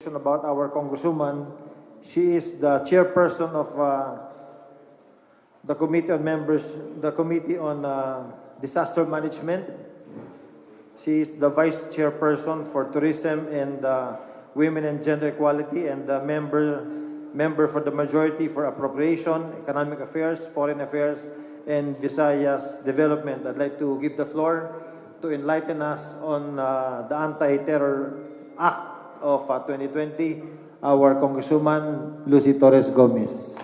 information about our Congresswoman. She is the chairperson of the committee on disaster management. She is the vice chairperson for tourism and women and gender equality, and the member for the majority for appropriation, economic affairs, foreign affairs, and Visayas development. I'd like to give the floor to enlighten us on the Anti-Terror Act of 2020, our Congresswoman Lucy Torres Gomez.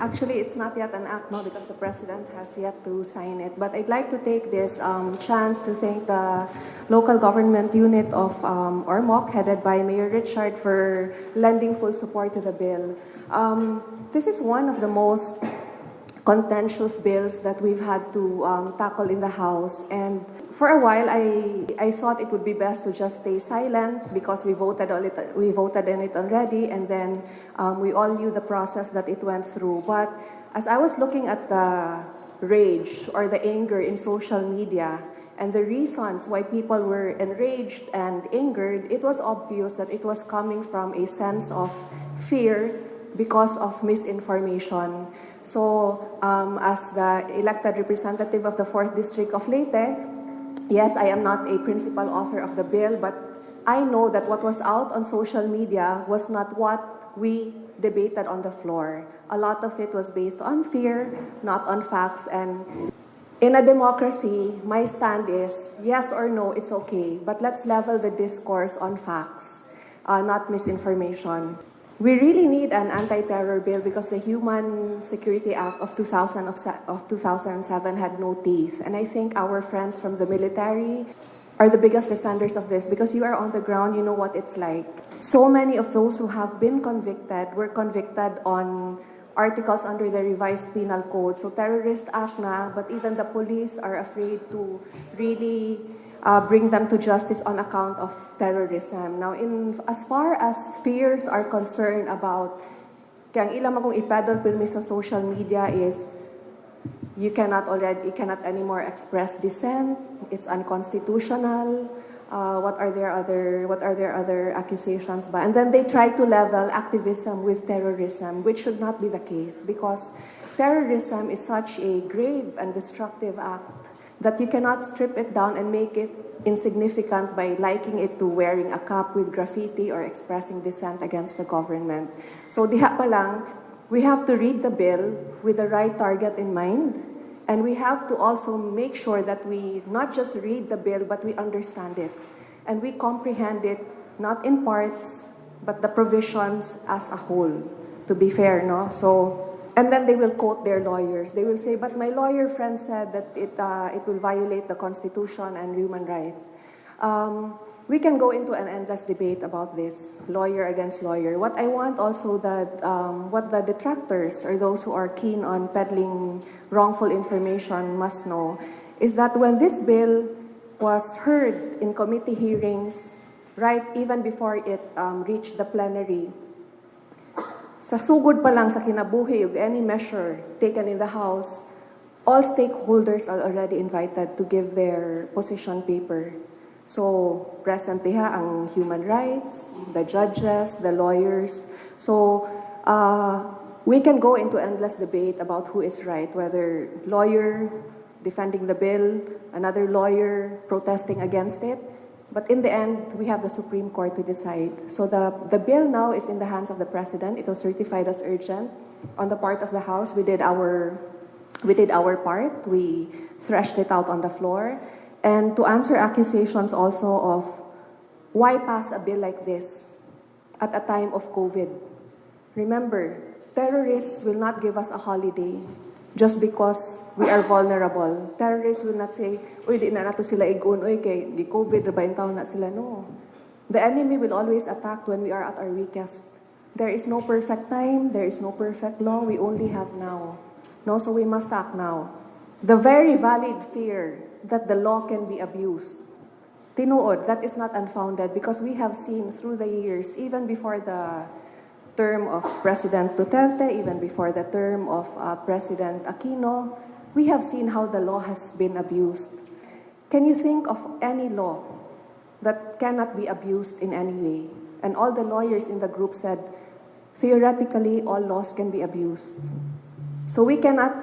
Actually, it's not yet an act now because the President has yet to sign it. But I'd like to take this chance to thank the local government unit of Ormoc, headed by Mayor Richard, for lending full support to the bill. This is one of the most contentious bills that we've had to tackle in the House. And for a while, I thought it would be best to just stay silent because we voted on it already, and then we all knew the process that it went through. But as I was looking at the rage or the anger in social media and the reasons why people were enraged and angered, it was obvious that it was coming from a sense of fear because of misinformation. So, as the elected representative of the 4th District of Leyte, yes, I am not a principal author of the bill, but I know that what was out on social media was not what we debated on the floor. A lot of it was based on fear, not on facts. And in a democracy, my stand is yes or no, it's okay, but let's level the discourse on facts, not misinformation. We really need an anti-terror bill because the Human Security Act of 2007 had no teeth. And I think our friends from the military are the biggest defenders of this because you are on the ground, you know what it's like. So many of those who have been convicted were convicted on articles under the revised penal code. So terrorist act na, but even the police are afraid to really bring them to justice on account of terrorism. Now, as far as fears are concerned about, kaya ang ilang akong ipedal pirmi sa social media is, you cannot anymore express dissent. It's unconstitutional. What are their other accusations ba? And then they try to level activism with terrorism, which should not be the case because terrorism is such a grave and destructive act that you cannot strip it down and make it insignificant by liking it to wearing a cap with graffiti or expressing dissent against the government. So diha pa lang, we have to read the bill with the right target in mind, and we have to also make sure that we not just read the bill, but we understand it. And we comprehend it, not in parts, but the provisions as a whole, to be fair, no? So, and then they will quote their lawyers. They will say, but my lawyer friend said that it will violate the Constitution and human rights. We can go into an endless debate about this, lawyer against lawyer. What I want also that, what the detractors or those who are keen on peddling wrongful information must know, is that when this bill was heard in committee hearings, right even before it reached the plenary, sa sugod pa lang sa kinabuhi of any measure taken in the House, all stakeholders are already invited to give their position paper. So, present diha ang human rights, the judges, the lawyers. So, we can go into endless debate about who is right, whether lawyer defending the bill, another lawyer protesting against it. But in the end, we have the Supreme Court to decide. So the bill now is in the hands of the President. It was certified as urgent. On the part of the House, we did our part. We threshed it out on the floor. And to answer accusations also of why pass a bill like this at a time of COVID. Remember, terrorists will not give us a holiday just because we are vulnerable. Terrorists will not say, uy, di na nato sila igun, uy, kay di COVID, rabayin taon na sila. No. The enemy will always attack when we are at our weakest. There is no perfect time, there is no perfect law, we only have now. No, so we must act now. The very valid fear that the law can be abused, tinuod, that is not unfounded because we have seen through the years, even before the term of President Duterte, even before the term of President Aquino, we have seen how the law has been abused. Can you think of any law that cannot be abused in any way? And all the lawyers in the group said, theoretically, all laws can be abused. So we cannot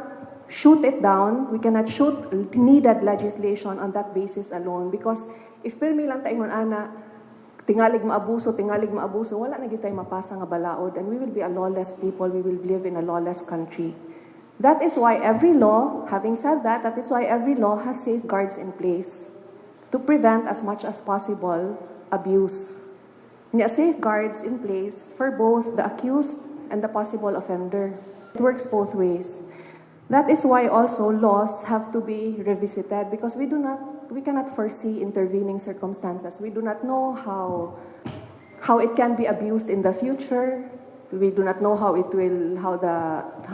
shoot it down, we cannot shoot needed legislation on that basis alone. Because if pirmi lang tayo ana, tingalig maabuso, wala na gitay mapasa nga balaod, and we will be a lawless people, we will live in a lawless country. That is why every law, having said that, that is why every law has safeguards in place to prevent as much as possible abuse. There are safeguards in place for both the accused and the possible offender. It works both ways. That is why also laws have to be revisited, because we cannot foresee intervening circumstances. We do not know how it can be abused in the future. We do not know how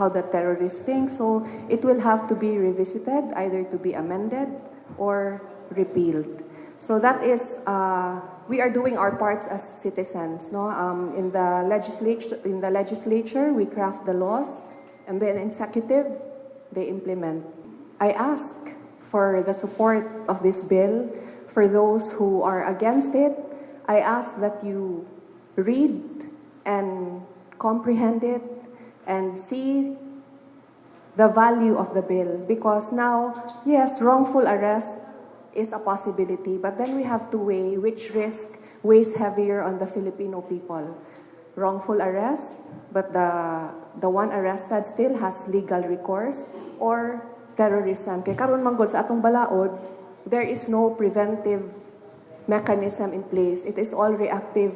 the terrorists think. So it will have to be revisited, either to be amended or repealed. So that is we are doing our parts as citizens. No, in the legislature we craft the laws, and then executive they implement. I ask for the support of this bill. For those who are against it, I ask that you read and comprehend it and see the value of the bill. Because now, yes, wrongful arrest is a possibility, but then we have to weigh which risk weighs heavier on the Filipino people. Wrongful arrest, but the one arrested still has legal recourse, or terrorism. Kaya karon manggod sa atong balaod, there is no preventive mechanism in place. It is all reactive.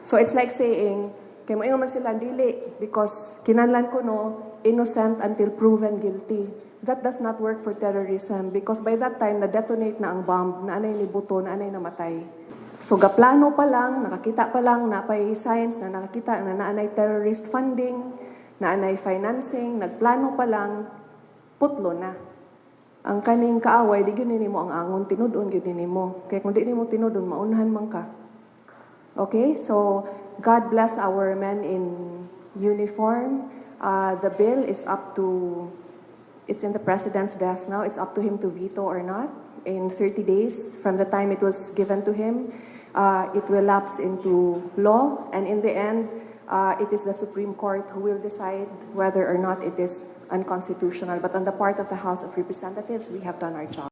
So it's like saying, kay moingon man sila dili because kinahanglan ko no innocent until proven guilty. That does not work for terrorism, because by that time na-detonate na ang bomb, na anay ni buto, na anay namatay. So gaplano pa lang, nakakita pa lang, napay signs na nakakita na naanay terrorist funding, naanay financing, nagplano pa lang, putlo na. Ang kaning kaaway, di gyud nimo ang angon, tinudon gyud nimo. Kaya kung di nimo tinudon, maunahan man ka. Okay? So, God bless our men in uniform. The bill is up to, it's in the President's desk now. It's up to him to veto or not. In 30 days from the time it was given to him, it will lapse into law. And in the end, it is the Supreme Court who will decide whether or not it is unconstitutional. But on the part of the House of Representatives, we have done our job.